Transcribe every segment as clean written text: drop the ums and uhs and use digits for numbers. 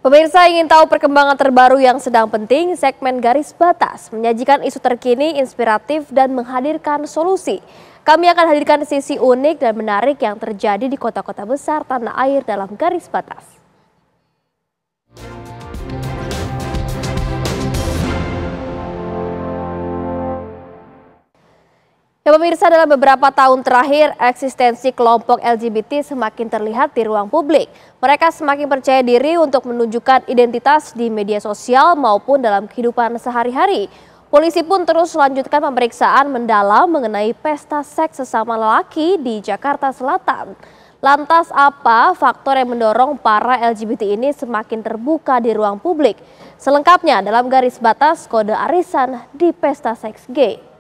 Pemirsa ingin tahu perkembangan terbaru yang sedang penting, segmen Garis Batas menyajikan isu terkini, inspiratif, dan menghadirkan solusi. Kami akan hadirkan sisi unik dan menarik yang terjadi di kota-kota besar tanah air dalam Garis Batas. Ya pemirsa, dalam beberapa tahun terakhir, eksistensi kelompok LGBT semakin terlihat di ruang publik. Mereka semakin percaya diri untuk menunjukkan identitas di media sosial maupun dalam kehidupan sehari-hari. Polisi pun terus melanjutkan pemeriksaan mendalam mengenai pesta seks sesama lelaki di Jakarta Selatan. Lantas apa faktor yang mendorong para LGBT ini semakin terbuka di ruang publik? Selengkapnya dalam Garis Batas Kode Arisan di Pesta Seks Gay.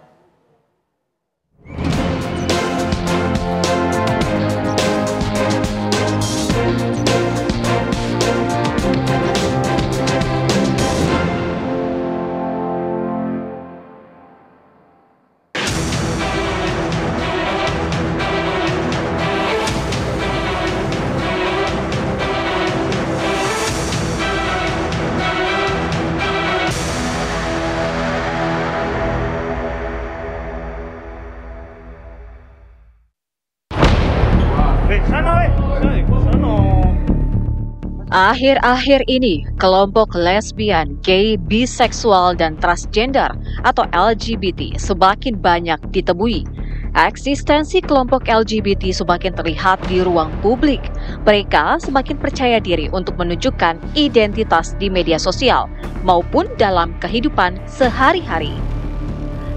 Akhir-akhir ini, kelompok lesbian, gay, biseksual, dan transgender atau LGBT semakin banyak ditemui. Eksistensi kelompok LGBT semakin terlihat di ruang publik. Mereka semakin percaya diri untuk menunjukkan identitas di media sosial maupun dalam kehidupan sehari-hari.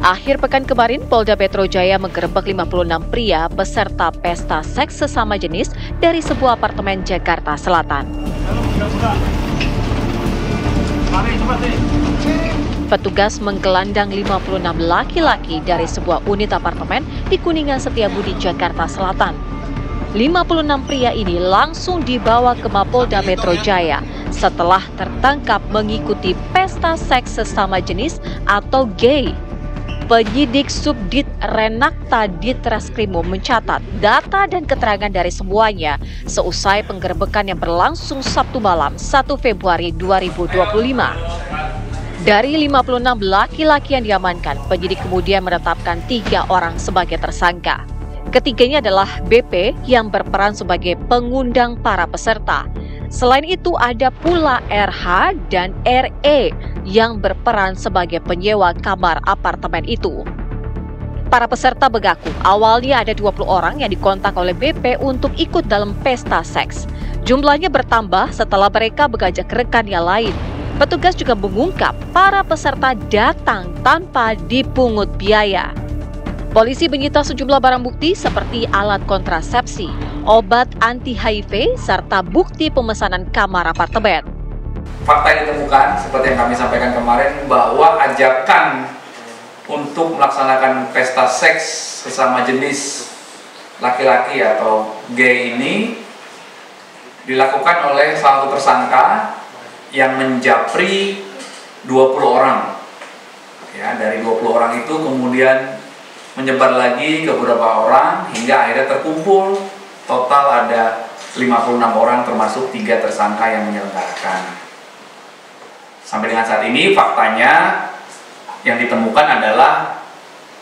Akhir pekan kemarin, Polda Metro Jaya menggerebek 56 pria peserta pesta seks sesama jenis dari sebuah apartemen Jakarta Selatan. Petugas menggelandang 56 laki-laki dari sebuah unit apartemen di Kuningan Setiabudi, Jakarta Selatan. 56 pria ini langsung dibawa ke Mapolda Metro Jaya setelah tertangkap mengikuti pesta seks sesama jenis atau gay. Penyidik Subdit Renakta Ditreskrimum mencatat data dan keterangan dari semuanya seusai penggerebekan yang berlangsung Sabtu malam 1 Februari 2025. Dari 56 laki-laki yang diamankan, penyidik kemudian menetapkan 3 orang sebagai tersangka. Ketiganya adalah BP yang berperan sebagai pengundang para peserta. Selain itu ada pula RH dan RE yang berperan sebagai penyewa kamar apartemen itu. Para peserta mengaku awalnya ada 20 orang yang dikontak oleh BP untuk ikut dalam pesta seks. Jumlahnya bertambah setelah mereka mengajak rekan yang lain. Petugas juga mengungkap para peserta datang tanpa dipungut biaya. Polisi menyita sejumlah barang bukti seperti alat kontrasepsi, obat anti-HIV, serta bukti pemesanan kamar apartemen. Fakta yang ditemukan, seperti yang kami sampaikan kemarin, bahwa ajakan untuk melaksanakan pesta seks sesama jenis laki-laki atau gay ini dilakukan oleh salah satu tersangka yang menjapri 20 orang. Ya, dari 20 orang itu kemudian menyebar lagi ke beberapa orang hingga akhirnya terkumpul total ada 56 orang termasuk 3 tersangka yang menyelenggarakan. Sampai dengan saat ini faktanya yang ditemukan adalah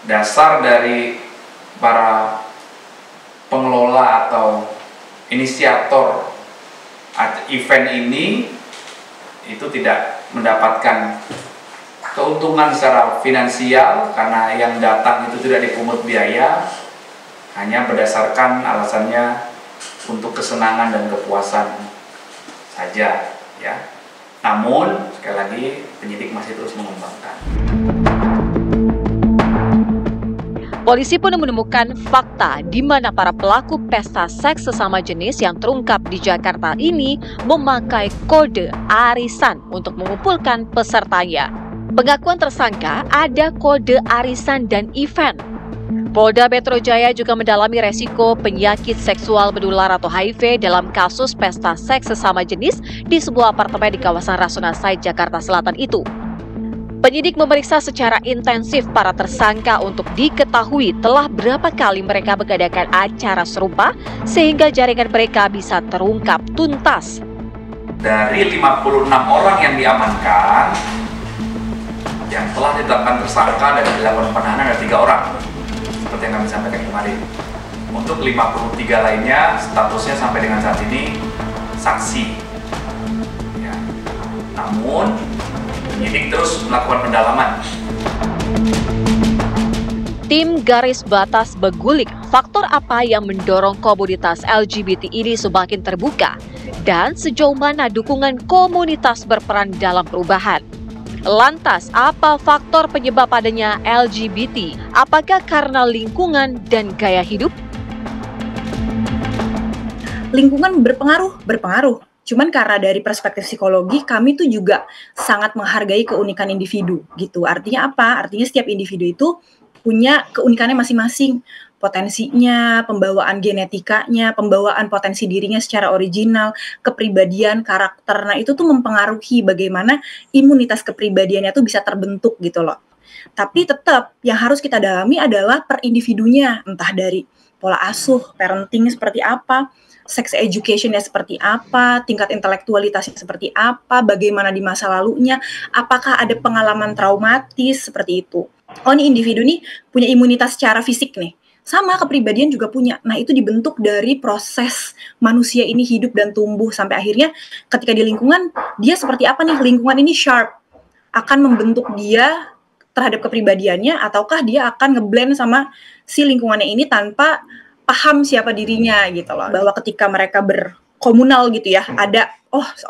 dasar dari para pengelola atau inisiator event ini itu tidak mendapatkan keuntungan secara finansial karena yang datang itu tidak dipungut biaya, hanya berdasarkan alasannya untuk kesenangan dan kepuasan saja, ya. Namun sekali lagi penyidik masih terus mengembangkan. Polisi pun menemukan fakta di mana para pelaku pesta seks sesama jenis yang terungkap di Jakarta ini memakai kode arisan untuk mengumpulkan pesertanya. Pengakuan tersangka ada kode arisan dan event. Polda Metro Jaya juga mendalami resiko penyakit seksual menular atau HIV dalam kasus pesta seks sesama jenis di sebuah apartemen di kawasan Rasuna Said, Jakarta Selatan itu. Penyidik memeriksa secara intensif para tersangka untuk diketahui telah berapa kali mereka mengadakan acara serupa sehingga jaringan mereka bisa terungkap tuntas. dari 56 orang yang diamankan, yang telah ditetapkan tersangka dan dilakukan penahanan ada 3 orang, seperti yang kami sampaikan kemarin. Untuk 53 lainnya statusnya sampai dengan saat ini saksi. Ya. Namun penyidik terus melakukan pendalaman. Tim Garis Batas Begulik, faktor apa yang mendorong komunitas LGBT ini semakin terbuka? Dan sejauh mana dukungan komunitas berperan dalam perubahan? Lantas, apa faktor penyebab adanya LGBT? Apakah karena lingkungan dan gaya hidup? Lingkungan berpengaruh. Cuman karena dari perspektif psikologi, kami tuh juga sangat menghargai keunikan individu gitu. Artinya apa? Artinya setiap individu itu punya keunikannya masing-masing. Potensinya, pembawaan genetikanya, pembawaan potensi dirinya secara original, kepribadian, karakter. Nah, itu tuh mempengaruhi bagaimana imunitas kepribadiannya tuh bisa terbentuk gitu loh. Tapi tetap yang harus kita dalami adalah per individunya, entah dari pola asuh, parenting seperti apa, sex education-nya seperti apa, tingkat intelektualitasnya seperti apa, bagaimana di masa lalunya, apakah ada pengalaman traumatis seperti itu. Oh, ini individu nih punya imunitas secara fisik nih. Sama kepribadian juga punya. Nah, itu dibentuk dari proses manusia ini hidup dan tumbuh sampai akhirnya ketika di lingkungan, dia seperti apa nih? Lingkungan ini sharp akan membentuk dia terhadap kepribadiannya, ataukah dia akan ngeblend sama si lingkungannya ini tanpa paham siapa dirinya gitu loh. Bahwa ketika mereka berkomunal gitu ya, ada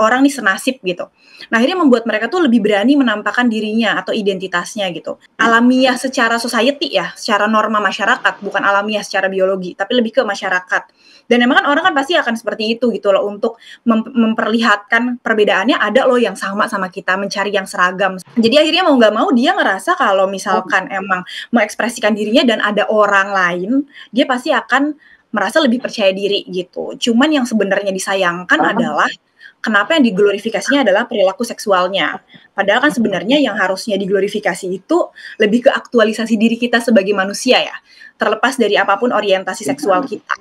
orang nih senasib gitu. Nah, akhirnya membuat mereka tuh lebih berani menampakkan dirinya atau identitasnya gitu. Alamiah secara society ya, secara norma masyarakat, bukan alamiah secara biologi, tapi lebih ke masyarakat. Dan emang kan orang kan pasti akan seperti itu gitu loh, untuk memperlihatkan perbedaannya ada loh yang sama kita, mencari yang seragam. Jadi akhirnya mau nggak mau dia ngerasa kalau misalkan emang mengekspresikan dirinya dan ada orang lain, dia pasti akan merasa lebih percaya diri gitu. Cuman yang sebenarnya disayangkan adalah kenapa yang diglorifikasinya adalah perilaku seksualnya. Padahal kan sebenarnya yang harusnya diglorifikasi itu lebih ke aktualisasi diri kita sebagai manusia ya. Terlepas dari apapun orientasi seksual kita.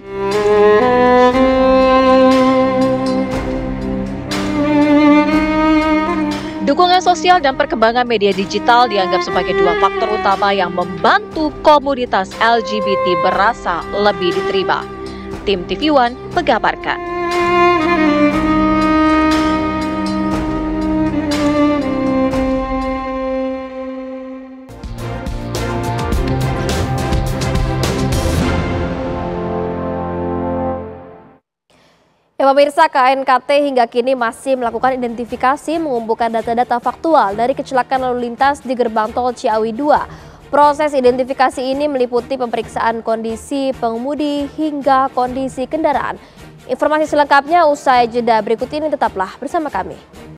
Dukungan sosial dan perkembangan media digital dianggap sebagai 2 faktor utama yang membantu komunitas LGBT berasa lebih diterima. Tim TV One mengabarkan. Ya, pemirsa, KNKT hingga kini masih melakukan identifikasi mengumpulkan data-data faktual dari kecelakaan lalu lintas di gerbang tol Ciawi 2. Proses identifikasi ini meliputi pemeriksaan kondisi pengemudi hingga kondisi kendaraan. Informasi selengkapnya usai jeda berikut ini, tetaplah bersama kami.